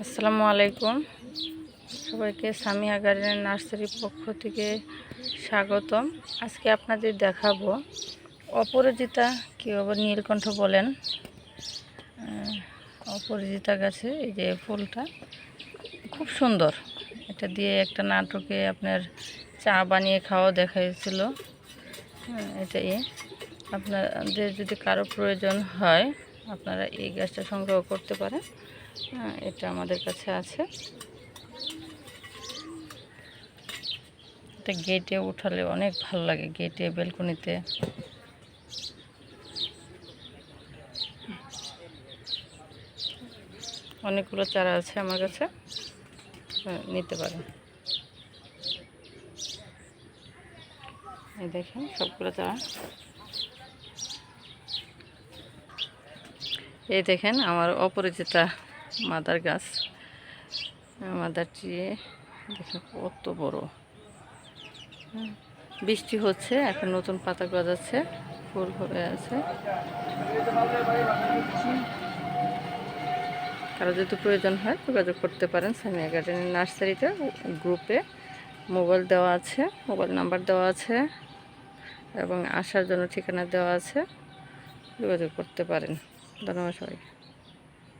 আসসালামু আলাইকুম সবাইকে সামিয়া গার্ডেন নার্সারির পক্ষ থেকে স্বাগতম। আজকে আপনাদের দেখাবো অপরাজিতা কি আবার নীলকণ্ঠ বলেন, অপরাজিতা গাছে এই যে ফুলটা খুব সুন্দর। এটা দিয়ে একটা নাটকে আপনার চা বানিয়ে খাওয়া দেখাইছিল। এটাই আপনাদের যদি কারো প্রয়োজন হয় আপনারা এই গাছটা সংগ্রহ করতে পারেন। এটা আমাদের কাছে আছে। এটা গেটে উঠালে অনেক ভালো লাগে, গেটে বেলকনিতে। অনেকগুলো চারা আছে আমার কাছে, নিতে পারেন। এই দেখেন সবগুলো চারা। এই দেখেন আমার অপরাজিতা মাদার গাছ, মাদার ট্রি দেখেন কত বড়। বৃষ্টি হচ্ছে, এখন নতুন পাতা গজাচ্ছে, ফুল হয়ে আছে। কারো যদি প্রয়োজন হয় যোগাযোগ করতে পারেন সামিয়া গার্ডেনের নার্সারিতে। গ্রুপে মোবাইল দেওয়া আছে, মোবাইল নাম্বার দেওয়া আছে এবং আসার জন্য ঠিকানা দেওয়া আছে, যোগাযোগ করতে পারেন। ধন্যবাদ সবাইকে।